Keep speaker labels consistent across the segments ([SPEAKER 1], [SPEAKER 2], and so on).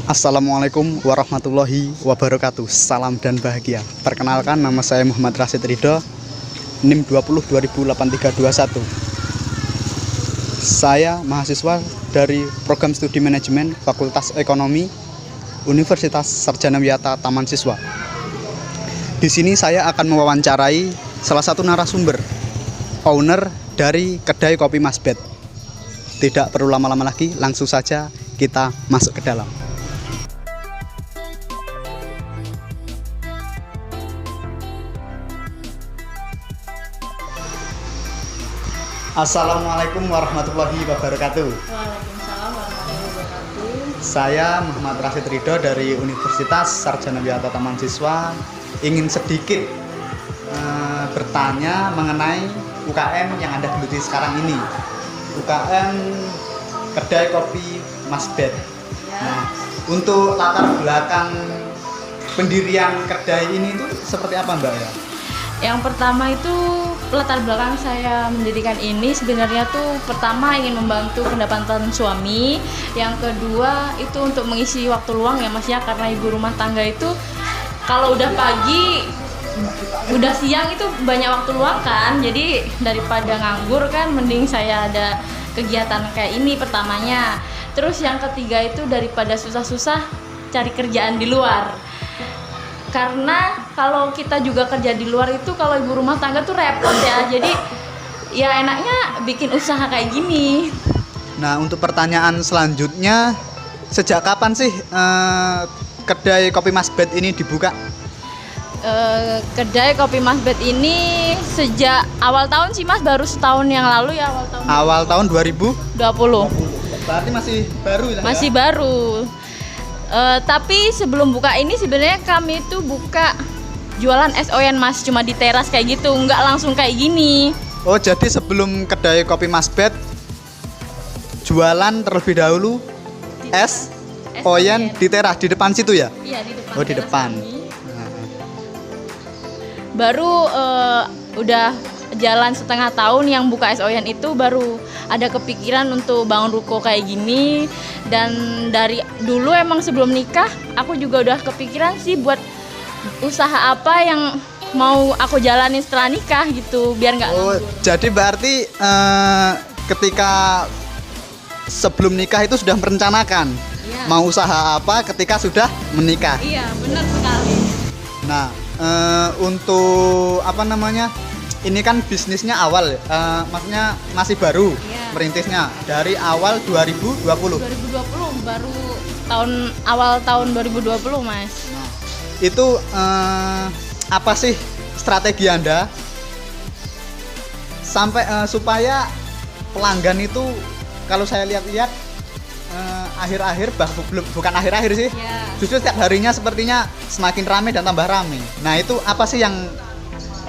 [SPEAKER 1] Assalamualaikum warahmatullahi wabarakatuh. Salam dan bahagia. Perkenalkan, nama saya Muhammad Rashid Ridho, NIM 20208321. Saya mahasiswa dari Program Studi Manajemen Fakultas Ekonomi Universitas Sarjana Wiyata Taman Siswa. Di sini saya akan mewawancarai salah satu narasumber, owner dari kedai kopi Mas Bet. Tidak perlu lama-lama lagi, langsung saja kita masuk ke dalam. Assalamualaikum warahmatullahi wabarakatuh.
[SPEAKER 2] Waalaikumsalam warahmatullahi wabarakatuh.
[SPEAKER 1] Saya Muhammad Rashid Ridho dari Universitas Sarjana Wiyata Taman Siswa ingin sedikit bertanya mengenai UKM yang Anda geluti sekarang ini. UKM Kedai Kopi Mas Bet. Nah, untuk latar belakang pendirian kedai ini itu seperti apa, Mbak ya?
[SPEAKER 2] Yang pertama itu latar belakang saya mendirikan ini sebenarnya tuh pertama ingin membantu pendapatan suami, yang kedua itu untuk mengisi waktu luang ya Mas ya, karena ibu rumah tangga itu kalau udah pagi udah siang itu banyak waktu luang kan, jadi daripada nganggur kan mending saya ada kegiatan kayak ini pertamanya. Terus yang ketiga itu daripada susah-susah cari kerjaan di luar. Karena kalau kita juga kerja di luar itu kalau ibu rumah tangga tuh repot ya. Jadi ya enaknya bikin usaha kayak gini.
[SPEAKER 1] Nah, untuk pertanyaan selanjutnya, sejak kapan sih kedai kopi Mas Bet ini dibuka?
[SPEAKER 2] Kedai kopi Mas Bet ini sejak awal tahun sih Mas, baru setahun yang lalu ya,
[SPEAKER 1] Awal tahun 2020.
[SPEAKER 2] 20.
[SPEAKER 1] Berarti masih baru ya?
[SPEAKER 2] Masih baru. Tapi sebelum buka ini sebenarnya kami itu buka jualan es oyen Mas, cuma di teras kayak gitu, nggak langsung kayak gini.
[SPEAKER 1] Oh, jadi sebelum kedai kopi Mas Bet jualan terlebih dahulu es oyen di teras di depan situ ya?
[SPEAKER 2] Iya, di depan.
[SPEAKER 1] Oh, di
[SPEAKER 2] teras
[SPEAKER 1] depan.
[SPEAKER 2] kami. Baru udah jalan setengah tahun yang buka es oyen itu baru ada kepikiran untuk bangun ruko kayak gini. Dan dari dulu emang sebelum nikah aku juga udah kepikiran sih buat usaha apa yang mau aku jalanin setelah nikah gitu biar nggak nganggur.
[SPEAKER 1] Jadi berarti ketika sebelum nikah itu sudah merencanakan mau usaha apa ketika sudah menikah.
[SPEAKER 2] Iya, benar sekali.
[SPEAKER 1] Nah, untuk apa namanya? Ini kan bisnisnya awal, maksudnya masih baru merintisnya dari awal 2020.
[SPEAKER 2] 2020 baru awal tahun 2020 Mas.
[SPEAKER 1] Nah, itu apa sih strategi Anda sampai supaya pelanggan itu kalau saya lihat-lihat akhir-akhir bukan akhir-akhir sih, justru setiap harinya sepertinya semakin ramai dan tambah ramai. Nah, itu apa sih yang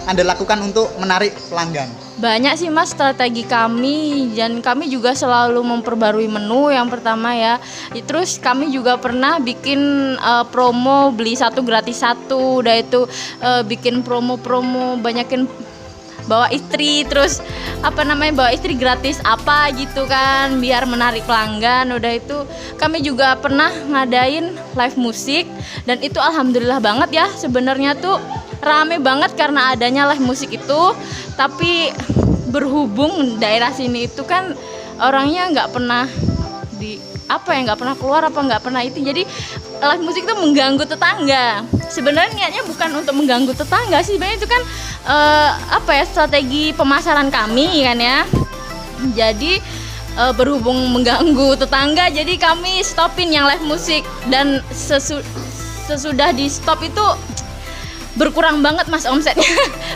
[SPEAKER 1] Anda lakukan untuk menarik pelanggan?
[SPEAKER 2] Banyak sih Mas strategi kami, dan kami juga selalu memperbarui menu yang pertama ya. Terus kami juga pernah bikin promo beli satu gratis satu, udah itu bikin promo-promo banyakin bawa istri, terus bawa istri gratis apa gitu kan biar menarik pelanggan. Udah itu kami juga pernah ngadain live musik, dan itu alhamdulillah banget ya, sebenarnya tuh rame banget karena adanya live musik itu. Tapi berhubung daerah sini itu kan orangnya nggak pernah nggak pernah keluar nggak pernah itu, jadi live musik itu mengganggu tetangga. Sebenarnya niatnya bukan untuk mengganggu tetangga sih, sebenarnya itu kan strategi pemasaran kami kan ya. Jadi berhubung mengganggu tetangga, jadi kami stopin yang live musik, dan sesudah di stop itu berkurang banget Mas omsetnya.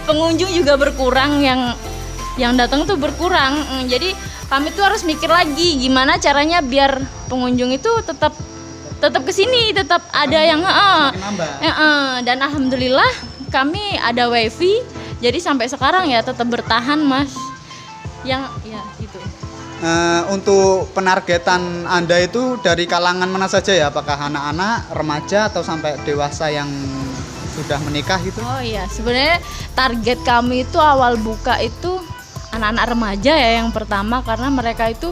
[SPEAKER 2] Pengunjung juga berkurang, yang datang tuh berkurang. Jadi kami tuh harus mikir lagi gimana caranya biar pengunjung itu tetap kesini, tetap ada yang dan alhamdulillah kami ada wifi, jadi sampai sekarang ya tetap bertahan Mas. Yang ya gitu.
[SPEAKER 1] Untuk penargetan Anda itu dari kalangan mana saja ya? Apakah anak-anak, remaja, atau sampai dewasa yang sudah menikah gitu?
[SPEAKER 2] Oh iya, sebenarnya target kami itu awal buka itu anak-anak remaja ya yang pertama, karena mereka itu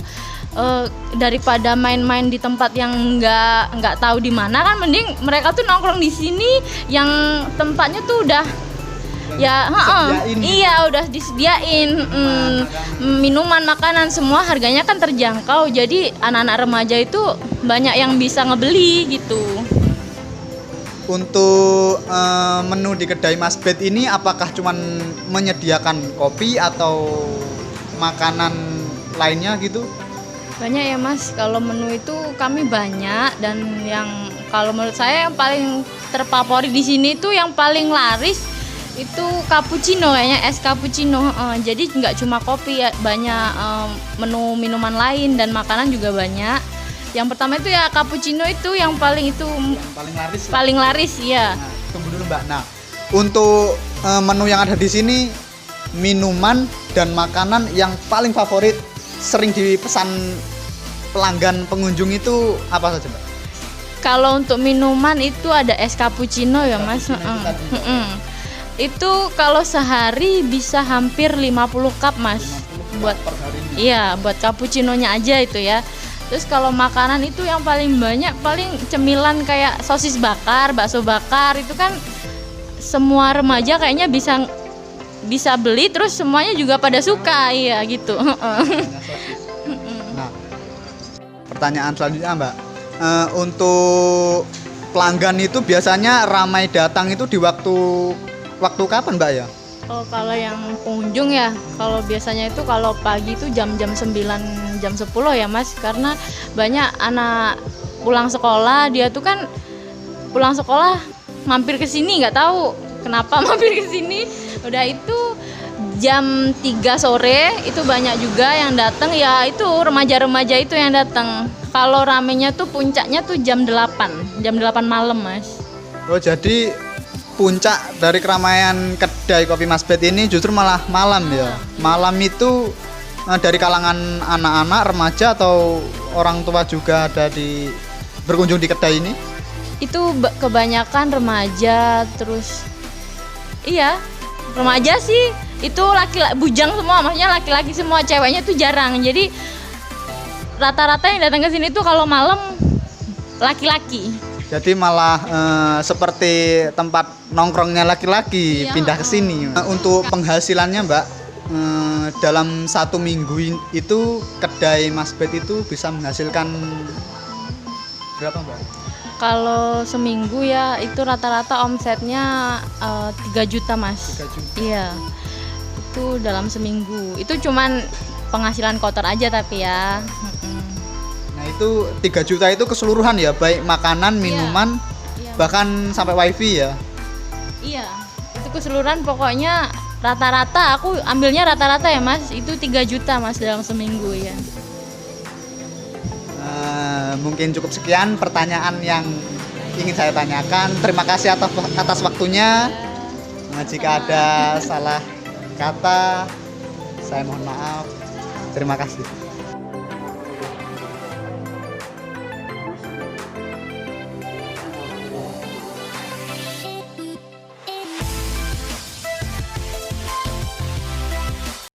[SPEAKER 2] daripada main-main di tempat yang nggak tahu di mana kan, mending mereka tuh nongkrong di sini yang tempatnya tuh udah ya
[SPEAKER 1] disediain.
[SPEAKER 2] iya udah disediain minuman, makanan semua harganya kan terjangkau, jadi anak-anak remaja itu banyak yang bisa ngebeli gitu.
[SPEAKER 1] Untuk menu di kedai Mas Bet ini apakah cuman menyediakan kopi atau makanan lainnya gitu?
[SPEAKER 2] Banyak ya Mas, kalau menu itu kami banyak, dan yang kalau menurut saya yang paling terfavorit di sini tuh yang paling laris itu cappuccino, kayaknya es cappuccino. Jadi nggak cuma kopi ya, banyak menu minuman lain dan makanan juga banyak. Yang pertama itu ya cappuccino, itu yang paling
[SPEAKER 1] Paling laris lah.
[SPEAKER 2] paling laris ya.
[SPEAKER 1] Nah, tunggu dulu Mbak. Nah, untuk menu yang ada di sini, minuman dan makanan yang paling favorit sering dipesan pelanggan pengunjung itu apa saja Mbak?
[SPEAKER 2] Kalau untuk minuman itu ada es cappuccino ya Mas.
[SPEAKER 1] Cappuccino itu tadi, Mbak.
[SPEAKER 2] Itu kalau sehari bisa hampir 50 cup Mas.
[SPEAKER 1] 50
[SPEAKER 2] Buat
[SPEAKER 1] per harinya.
[SPEAKER 2] iya, buat cappuccinonya aja itu ya. Terus kalau makanan itu yang paling banyak paling cemilan kayak sosis bakar, bakso bakar, itu kan semua remaja kayaknya bisa beli, terus semuanya juga pada suka ya gitu.
[SPEAKER 1] Nah, pertanyaan selanjutnya Mbak, untuk pelanggan itu biasanya ramai datang itu di waktu kapan Mbak ya?
[SPEAKER 2] Oh, kalau yang pengunjung ya, kalau biasanya itu kalau pagi itu jam-jam 9, jam 10 ya Mas, karena banyak anak pulang sekolah, dia tuh kan pulang sekolah mampir ke sini, nggak tahu kenapa mampir ke sini. Udah itu jam 3 sore itu banyak juga yang datang, ya itu remaja-remaja itu yang datang. Kalau ramenya tuh puncaknya tuh jam 8 malam Mas.
[SPEAKER 1] Oh, jadi puncak dari keramaian kedai kopi Mas Bet ini justru malah malam ya. Malam itu dari kalangan anak-anak, remaja atau orang tua juga ada berkunjung di kedai ini?
[SPEAKER 2] Itu kebanyakan remaja, terus iya remaja sih, itu laki-laki bujang semua, maksudnya laki-laki semua, ceweknya tuh jarang. Jadi rata-rata yang datang ke sini tuh kalau malam laki-laki.
[SPEAKER 1] Jadi malah seperti tempat nongkrongnya laki-laki
[SPEAKER 2] Iya.
[SPEAKER 1] pindah ke sini. Untuk penghasilannya Mbak, dalam 1 minggu itu kedai Mas Bet itu bisa menghasilkan berapa Mbak?
[SPEAKER 2] Kalau seminggu ya itu rata-rata omsetnya 3 juta Mas.
[SPEAKER 1] 3 juta.
[SPEAKER 2] Iya, itu dalam seminggu. Itu cuman penghasilan kotor aja tapi ya.
[SPEAKER 1] Nah itu 3 juta itu keseluruhan ya, baik makanan, minuman,
[SPEAKER 2] Iya.
[SPEAKER 1] bahkan sampai wifi ya.
[SPEAKER 2] Iya, itu keseluruhan pokoknya rata-rata, aku ambilnya rata-rata ya Mas, itu 3 juta Mas dalam seminggu ya.
[SPEAKER 1] Mungkin cukup sekian pertanyaan yang ingin saya tanyakan. Terima kasih atas waktunya. Jika ada salah kata, saya mohon maaf. Terima kasih.